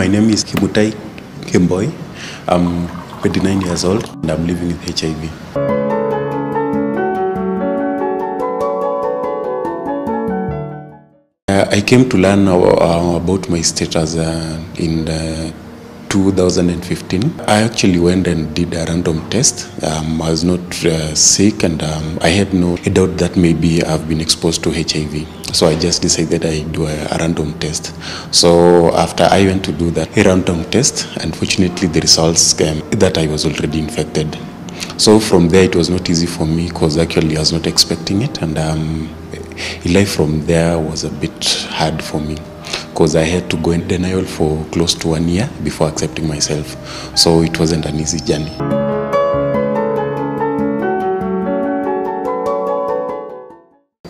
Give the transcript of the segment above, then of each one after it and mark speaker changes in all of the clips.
Speaker 1: name is Kimutai Kemboi. I'm 29 years old and I'm living with HIV. I came to learn about my status in 2015. I actually went and did a random test. I was not sick, and I had no doubt that maybe I've been exposed to HIV. So I just decided I'd do a random test. So after I went to do that random test, unfortunately the results came that I was already infected. So from there it was not easy for me, because actually I was not expecting it, and life from there was a bit hard for me, because I had to go in denial for close to 1 year before accepting myself. So it wasn't an easy journey.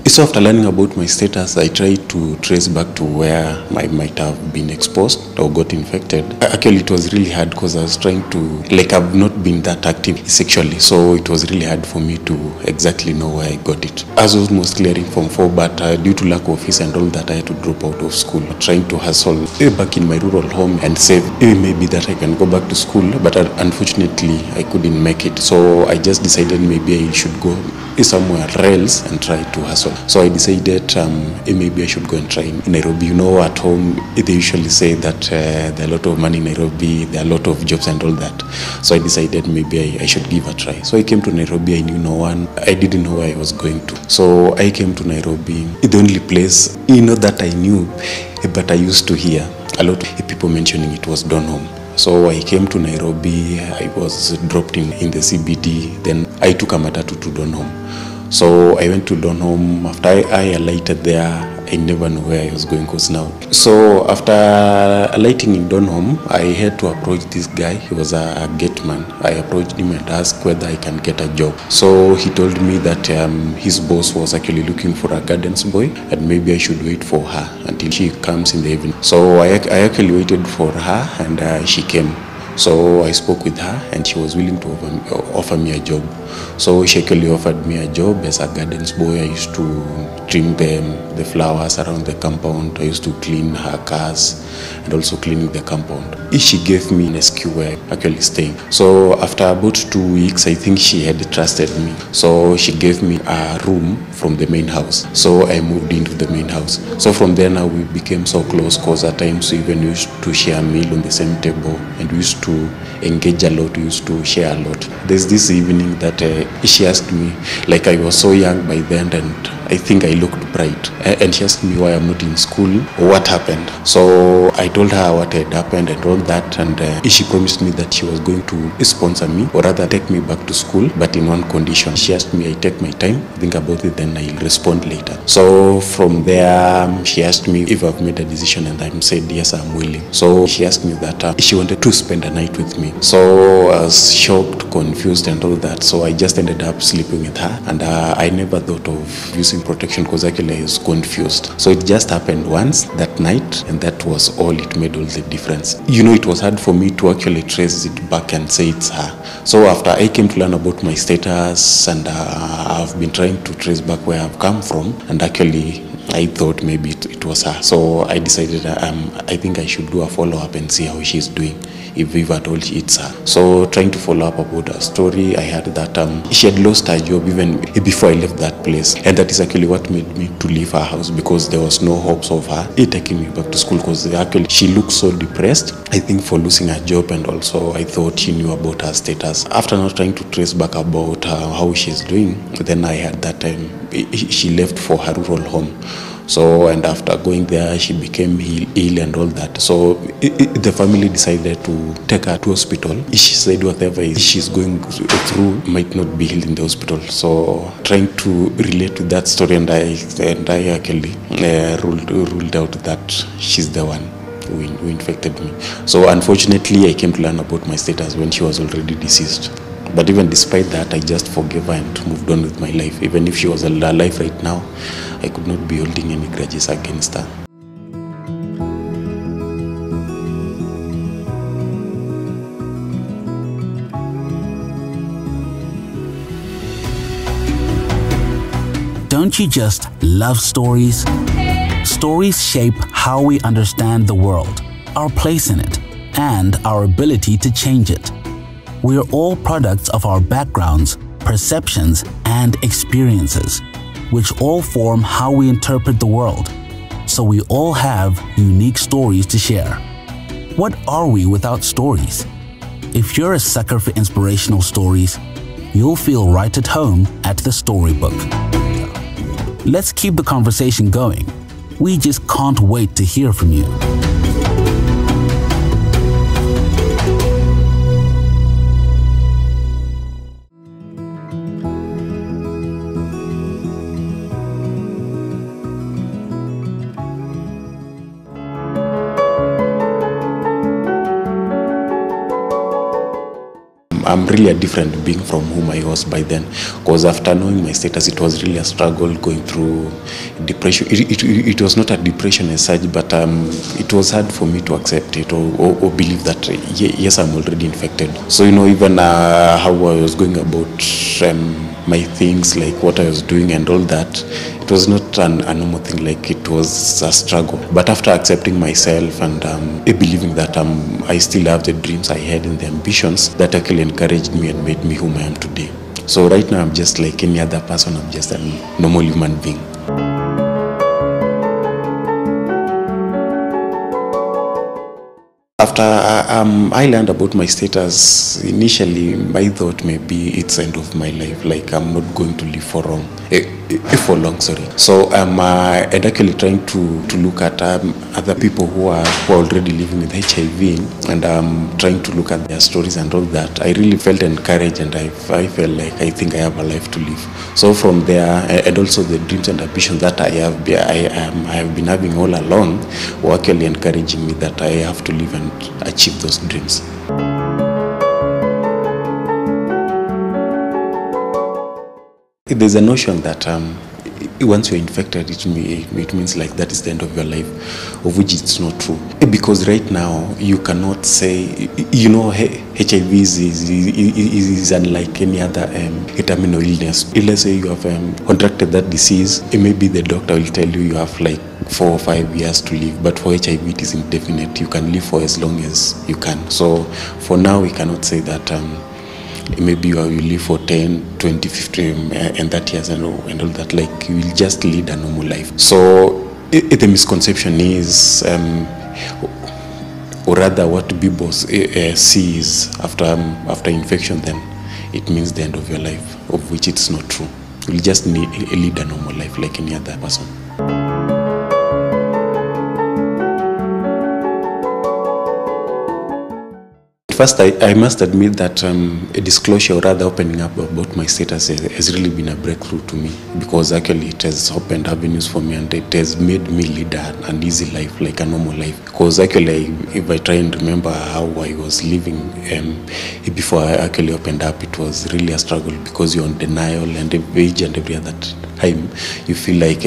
Speaker 1: So after learning about my status, I tried to trace back to where I might have been exposed or got infected. Actually, it was really hard, because I was trying to, I've not been that active sexually, so it was really hard for me to exactly know where I got it. I was almost clearing Form 4, but due to lack of fees and all that, I had to drop out of school, trying to hustle back in my rural home and save maybe that I can go back to school, but unfortunately, I couldn't make it. So I just decided maybe I should go somewhere else and try to hustle. So I decided maybe I should go and try in Nairobi. You know, at home they usually say that there are a lot of money in Nairobi, there are a lot of jobs and all that. So I decided maybe I should give a try. So I came to Nairobi. I knew no one. I didn't know where I was going to. So I came to Nairobi, the only place that I knew, but I used to hear a lot of people mentioning it was Donholm. So I came to Nairobi, I was dropped in the CBD, then I took a matatu to Donholm. So I went to Donholm. After I alighted there, I never knew where I was going, because now. So after alighting in Donholm, I had to approach this guy. He was a gate man. I approached him and asked whether I can get a job. So he told me that his boss was actually looking for a guidance boy, and maybe I should wait for her until she comes in the evening. So I actually waited for her, and she came. So I spoke with her, and she was willing to offer me a job. So she actually offered me a job as a gardens boy. I used to trim the flowers around the compound. I used to clean her cars and also cleaning the compound. She gave me an SQ where I'm actually staying. So after about 2 weeks, I think she had trusted me. So she gave me a room from the main house. So I moved into the main house. So from there now we became so close, because at times we even used to share a meal on the same table, and we used to engage a lot, we used to share a lot. There's this evening that she asked me, I was so young by then, and I think I looked bright, and she asked me why I'm not in school or what happened. So I told her what had happened and all that, and she promised me that she was going to sponsor me, or rather take me back to school, but in one condition. She asked me I take my time, think about it, then I'll respond later. So from there, she asked me if I've made a decision, and I said yes, I'm willing. So she asked me that she wanted to spend a night with me. So I was shocked, confused and all that. So I just ended up sleeping with her, and I never thought of using protection, because actually I was confused. So it just happened once that night, and that was all. It made all the difference. It was hard for me to actually trace it back and say it's her. So after I came to learn about my status, and I've been trying to trace back where I've come from, and actually I thought maybe it was her. So I decided I think I should do a follow-up and see how she's doing, if at all it's her. So trying to follow up about her story, I heard that she had lost her job even before I left that place, and that is actually what made me to leave her house, because there was no hopes of her taking me back to school, because actually she looked so depressed, I think, for losing her job, and also I thought she knew about her status. After not trying to trace back about how she's doing, then I heard that she left for her rural home. So, and after going there, she became ill and all that. So the family decided to take her to hospital. She said whatever she's going through might not be healed in the hospital. So trying to relate to that story, and I actually ruled out that she's the one who infected me. So unfortunately, I came to learn about my status when she was already deceased. But even despite that, I just forgave her and moved on with my life. Even if she was alive right now, I could not be holding any grudges against her.
Speaker 2: Don't you just love stories? Stories shape how we understand the world, our place in it, and our ability to change it. We are all products of our backgrounds, perceptions, and experiences, which all form how we interpret the world. So we all have unique stories to share. What are we without stories? If you're a sucker for inspirational stories, you'll feel right at home at the Storybook. Let's keep the conversation going. We just can't wait to hear from you.
Speaker 1: I'm really a different being from whom I was by then, because after knowing my status, it was really a struggle going through depression. It was not a depression as such, but it was hard for me to accept it or believe that, yes, I'm already infected. So, even how I was going about my things, like what I was doing and all that, it was not a normal thing, like it was a struggle. But after accepting myself and believing that I still have the dreams I had and the ambitions, that actually encouraged me and made me whom I am today. So right now I'm just like any other person, I'm just a normal human being. After I learned about my status, initially I thought maybe it's the end of my life, like I'm not going to live for long. So I'm actually trying to look at other people who are already living with HIV, and I'm trying to look at their stories and all that. I really felt encouraged, and I felt like I think I have a life to live. So from there, and also the dreams and ambitions that I have been having all along, were actually encouraging me that I have to live and achieve those dreams. There's a notion that once you're infected, it means like that is the end of your life, of which it's not true. Because right now, you cannot say, HIV is unlike any other terminal illness. Let's say you have contracted that disease, maybe the doctor will tell you have like 4 or 5 years to live, but for HIV it is indefinite. You can live for as long as you can. So for now, we cannot say that maybe you live for 10, 20, 15 and 30 years and all that, like you will just lead a normal life. So the misconception is, or rather what people sees after infection, then it means the end of your life, of which it's not true. You will just lead a normal life like any other person. First, I must admit that a disclosure, or rather opening up about my status, has really been a breakthrough to me, because actually it has opened avenues for me, and it has made me lead an easy life, like a normal life. Because actually, if I try and remember how I was living before I actually opened up, it was really a struggle, because you're on denial, and every age and every other time you feel like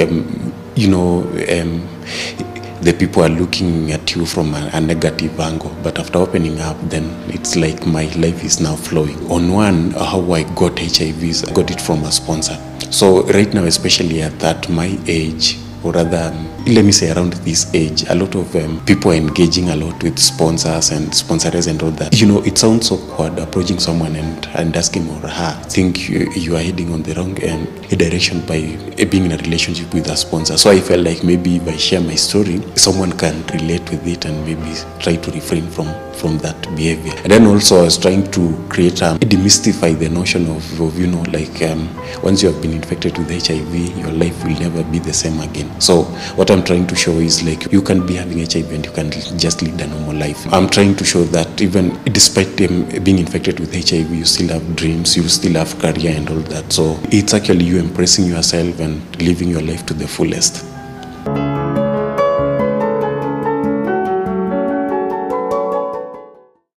Speaker 1: the people are looking at you from a negative angle. But after opening up, then it's like my life is now flowing. On one, how I got HIV is I got it from a sponsor. So right now, especially at my age, or rather, let me say around this age, a lot of people are engaging a lot with sponsors and sponsors and all that. It sounds awkward approaching someone and asking or her, think you are heading on the wrong direction by being in a relationship with a sponsor. So I felt like maybe if I share my story, someone can relate with it and maybe try to refrain from that behavior. And then also I was trying to demystify the notion of once you have been infected with HIV, your life will never be the same again. So what I'm trying to show is like you can be having HIV and you can just lead a normal life. I'm trying to show that even despite being infected with HIV, you still have dreams, you still have career and all that. So it's actually you embracing yourself and living your life to the fullest.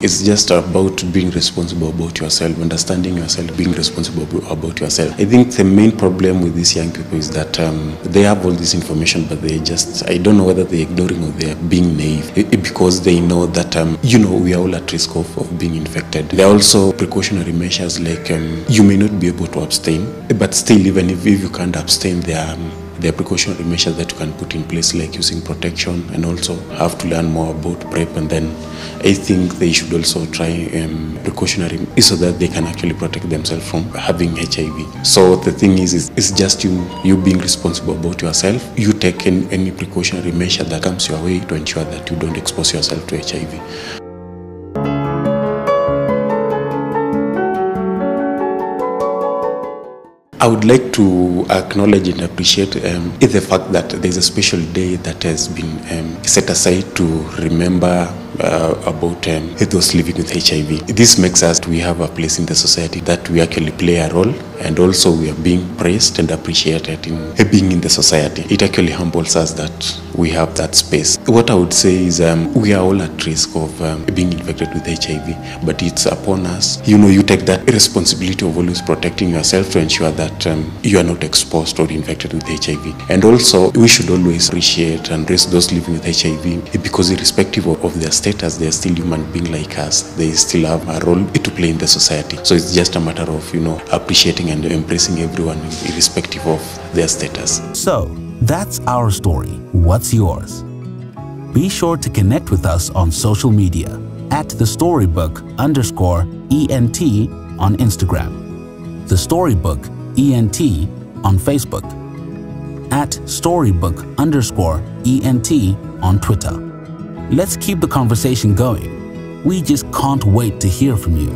Speaker 1: It's just about being responsible about yourself, understanding yourself, being responsible about yourself. I think the main problem with these young people is that they have all this information, but I don't know whether they're ignoring or they're being naive, because they know that, we are all at risk of being infected. There are also precautionary measures, like you may not be able to abstain, but still, even if you can't abstain, there there are precautionary measures that you can put in place, like using protection, and also have to learn more about PrEP. And then I think they should also try precautionary so that they can actually protect themselves from having HIV. So the thing is it's just you being responsible about yourself. You take any precautionary measure that comes your way to ensure that you don't expose yourself to HIV. I would like to acknowledge and appreciate the fact that there's a special day that has been set aside to remember about those living with HIV. This makes us, we have a place in the society that we actually play a role, and also we are being praised and appreciated in being in the society. It actually humbles us that we have that space. What I would say is we are all at risk of being infected with HIV, but it's upon us. You take that responsibility of always protecting yourself to ensure that you are not exposed or infected with HIV. And also, we should always appreciate and raise those living with HIV, because irrespective of their status, they are still human beings like us. They still have a role to play in the society. So it's just a matter of, appreciating and embracing everyone irrespective of their status.
Speaker 2: So, that's our story. What's yours? Be sure to connect with us on social media at thestorybook_ENT on Instagram, The Storybook ENT on Facebook, at storybook_ENT on Twitter. Let's keep the conversation going. We just can't wait to hear from you.